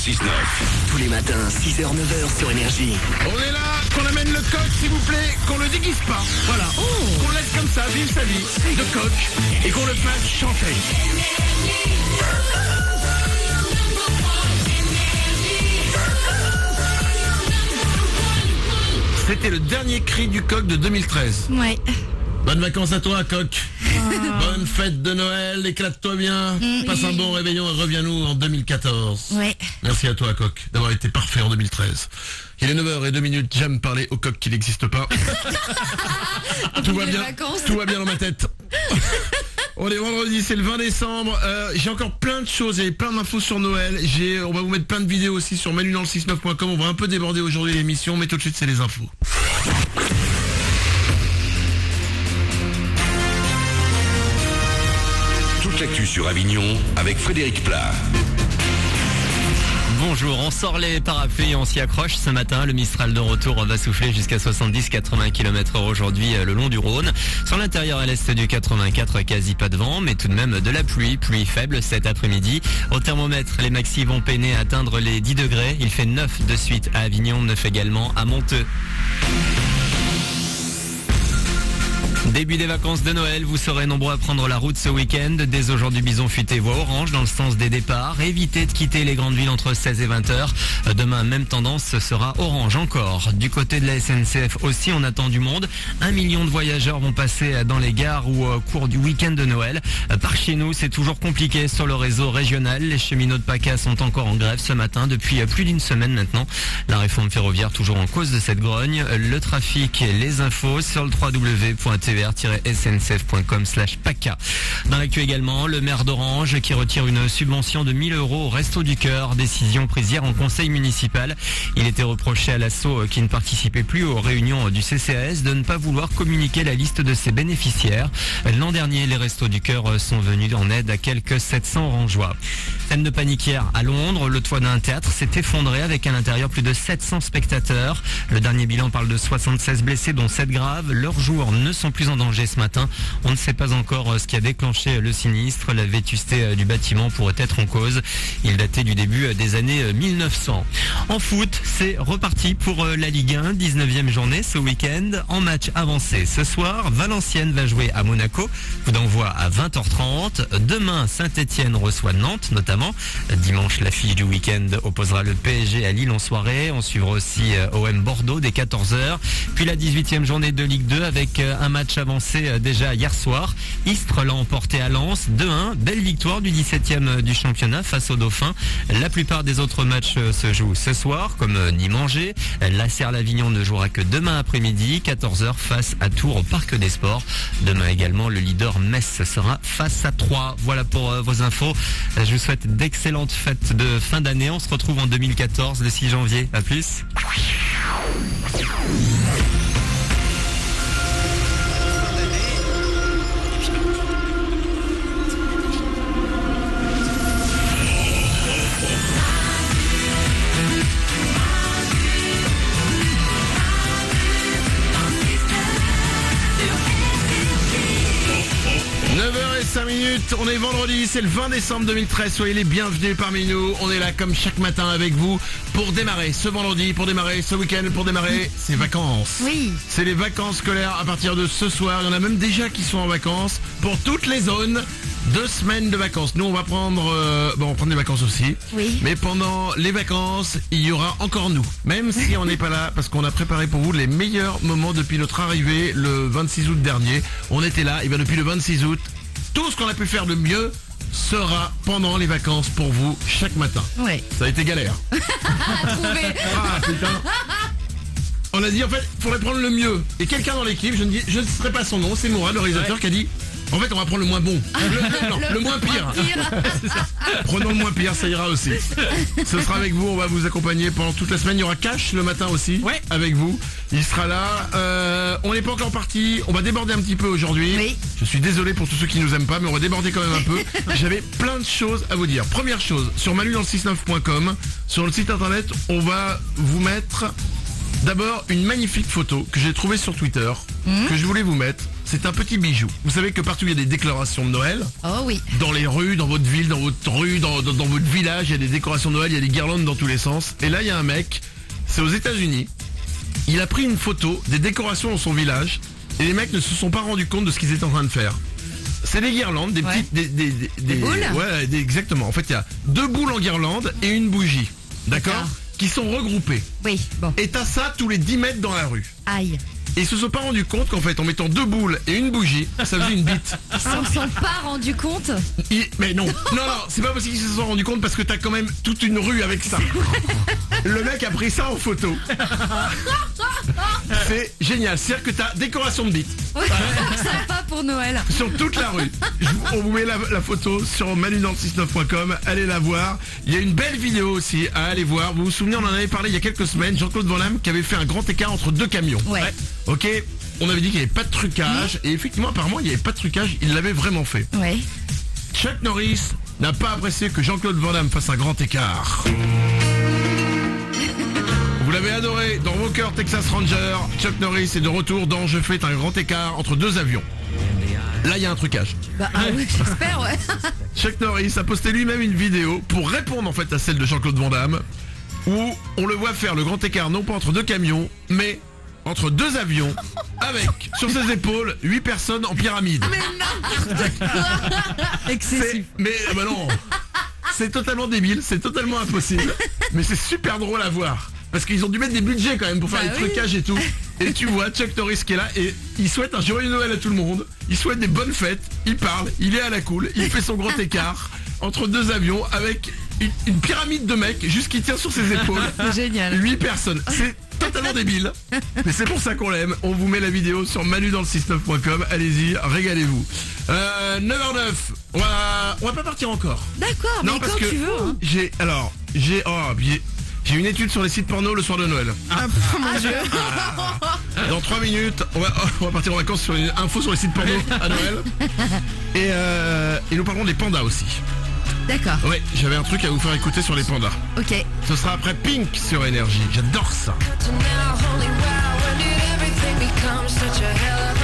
6-9. Tous les matins, 6h-9h sur Énergie. On est là, qu'on amène le coq s'il vous plaît, qu'on le déguise pas, voilà. Qu'on le laisse comme ça, vivre sa vie de coq, et qu'on le fasse chanter. C'était le dernier cri du coq de 2013. Ouais. Bonnes vacances à toi, coq. Bonne fête de Noël, éclate-toi bien. Passe un bon réveillon et reviens-nous en 2014. Ouais. Merci à toi, coq, d'avoir été parfait en 2013. Il est 9h02, j'aime parler au coq qui n'existe pas. Tout va bien, tout va bien dans ma tête. On est vendredi, c'est le 20 décembre. J'ai encore plein de choses, j'ai plein d'infos sur Noël. On va vous mettre plein de vidéos aussi sur manudanle69.com. On va un peu déborder aujourd'hui l'émission, mais tout de suite c'est les infos. Toute l'actu sur Avignon avec Frédéric Plat. Bonjour, on sort les parapluies et on s'y accroche ce matin. Le Mistral de retour va souffler jusqu'à 70-80 km/h aujourd'hui le long du Rhône. Sur l'intérieur et l'est du 84, quasi pas de vent, mais tout de même de la pluie faible cet après-midi. Au thermomètre, les maxis vont peiner à atteindre les 10 degrés. Il fait 9 de suite à Avignon, 9 également à Monteux. Début des vacances de Noël, vous serez nombreux à prendre la route ce week-end. Dès aujourd'hui, Bison Futé voie orange dans le sens des départs. Évitez de quitter les grandes villes entre 16 et 20 heures. Demain, même tendance, ce sera orange encore. Du côté de la SNCF aussi, on attend du monde. 1 million de voyageurs vont passer dans les gares ou au cours du week-end de Noël. Par chez nous, c'est toujours compliqué sur le réseau régional. Les cheminots de PACA sont encore en grève ce matin depuis plus d'une semaine maintenant. La réforme ferroviaire toujours en cause de cette grogne. Le trafic et les infos sur le www.tvr-sncf.com/PACA. Dans l'actu également, le maire d'Orange qui retire une subvention de 1 000 € au Resto du Cœur. Décision prise hier en conseil municipal. Il était reproché à l'asso qui ne participait plus aux réunions du CCAS de ne pas vouloir communiquer la liste de ses bénéficiaires. L'an dernier, les Restos du Cœur sont venus en aide à quelques 700 Orangeois. Scène de panique hier à Londres. Le toit d'un théâtre s'est effondré avec à l'intérieur plus de 700 spectateurs. Le dernier bilan parle de 76 blessés dont 7 graves. Leurs jours ne sont plus en danger ce matin. On ne sait pas encore ce qui a déclenché le sinistre. La vétusté du bâtiment pourrait être en cause. Il datait du début des années 1900. En foot, c'est reparti pour la Ligue 1. 19e journée ce week-end. En match avancé ce soir, Valenciennes va jouer à Monaco. Coup d'envoi à 20h30. Demain, Saint-Etienne reçoit Nantes notamment. Dimanche, l'affiche du week-end opposera le PSG à Lille en soirée. On suivra aussi OM Bordeaux dès 14h. Puis la 18e journée de Ligue 2 avec un match avancé déjà hier soir. Istres l'a emporté à Lens 2-1. Belle victoire du 17e du championnat face aux Dauphins. La plupart des autres matchs se jouent ce soir, comme Nîmes-Angers. La Serre-l'Avignon ne jouera que demain après-midi, 14h face à Tours au Parc des Sports. Demain également, le leader Metz sera face à Troyes. Voilà pour vos infos. Je vous souhaite d'excellentes fêtes de fin d'année. On se retrouve en 2014, le 6 janvier. À plus. 9h05, on est vendredi, c'est le 20 décembre 2013, soyez les bienvenus parmi nous. On est là comme chaque matin avec vous pour démarrer ce vendredi, pour démarrer ce week-end, pour démarrer ces vacances. Oui. C'est les vacances scolaires à partir de ce soir, il y en a même déjà qui sont en vacances pour toutes les zones. 2 semaines de vacances. Nous on va prendre on va prendre des vacances aussi. Oui. Mais pendant les vacances, il y aura encore nous. Même si on n'est pas là, parce qu'on a préparé pour vous les meilleurs moments depuis notre arrivée le 26 août dernier. On était là, et bien depuis le 26 août, tout ce qu'on a pu faire de mieux sera pendant les vacances pour vous chaque matin. Ouais. Ça a été galère. Ah putain. On a dit en fait, il faudrait prendre le mieux. Et quelqu'un dans l'équipe, je ne citerai pas son nom, c'est Mourad, le réalisateur, qui a dit en fait on va prendre le moins bon. Le moins pire. Prenons le moins pire, ça ira aussi. Ce sera avec vous, on va vous accompagner pendant toute la semaine. Il y aura Cash le matin aussi, avec vous. Il sera là. On n'est pas encore parti, on va déborder un petit peu aujourd'hui. Oui. Je suis désolé pour tous ceux qui nous aiment pas, mais on va déborder quand même un peu. J'avais plein de choses à vous dire. Première chose, sur manudanle69.com, sur le site internet, on va vous mettre D'abord, une magnifique photo que j'ai trouvée sur Twitter, que je voulais vous mettre. C'est un petit bijou. Vous savez que partout il y a des décorations de Noël. Oh oui. Dans les rues, dans votre ville, dans votre rue, dans votre village, il y a des décorations de Noël, il y a des guirlandes dans tous les sens. Et là, il y a un mec, c'est aux États-Unis. Il a pris une photo des décorations dans son village et les mecs ne se sont pas rendus compte de ce qu'ils étaient en train de faire. C'est des guirlandes, des petites... Des boules. Ouais, exactement. En fait, il y a 2 boules en guirlande et une bougie. D'accord. Qui sont regroupées. Oui, bon. Et t'as ça tous les 10 mètres dans la rue. Aïe. Et ils se sont pas rendus compte qu'en fait, en mettant 2 boules et une bougie, ça faisait une bite. Ils s'en sont pas rendus compte. Mais non, c'est pas possible qu'ils se sont rendus compte parce que t'as quand même toute une rue avec ça. Le mec a pris ça en photo. C'est génial, c'est-à-dire que t'as décoration de bite Oui, sympa pour Noël. sur toute la rue. On vous met la photo sur manudanle69.com, allez la voir. Il y a une belle vidéo aussi à aller voir. Vous vous souvenez, on en avait parlé il y a quelques semaines, Jean-Claude Van Damme qui avait fait un grand écart entre 2 camions. Ouais. Ok, on avait dit qu'il n'y avait pas de trucage et effectivement apparemment il n'y avait pas de trucage, il l'avait vraiment fait. Ouais. Chuck Norris n'a pas apprécié que Jean-Claude Van Damme fasse un grand écart. Vous l'avez adoré dans Walker Texas Ranger. Chuck Norris est de retour dans Je fais un grand écart entre 2 avions. Là il y a un trucage. Bah oui, j'espère, ouais. Chuck Norris a posté lui-même une vidéo pour répondre en fait à celle de Jean-Claude Van Damme où on le voit faire le grand écart non pas entre 2 camions mais entre 2 avions avec sur ses épaules 8 personnes en pyramide. Excessif. Bah non, c'est totalement débile, c'est totalement impossible. Mais c'est super drôle à voir. Parce qu'ils ont dû mettre des budgets quand même pour faire les trucages et tout. Et tu vois Chuck Norris qui est là et il souhaite un joyeux Noël à tout le monde. Il souhaite des bonnes fêtes, il parle, il est à la cool, il fait son grand écart entre 2 avions avec une pyramide de mecs juste qui tient sur ses épaules. C'est génial. 8 personnes. C'est totalement débile. Mais c'est pour ça qu'on l'aime. On vous met la vidéo sur manudanle69.com. Allez-y, régalez-vous. 9h09. On va pas partir encore. D'accord, Non, mais parce quand que tu veux. Hein. J'ai une étude sur les sites porno le soir de Noël. Mon Dieu. Dans 3 minutes, on va partir en vacances sur une info sur les sites porno à Noël. Et nous parlons des pandas aussi. D'accord. Ouais, j'avais un truc à vous faire écouter sur les pandas. Ok. Ce sera après Pink sur Énergie. J'adore ça. Now, holy wow, when did everything become such a hell of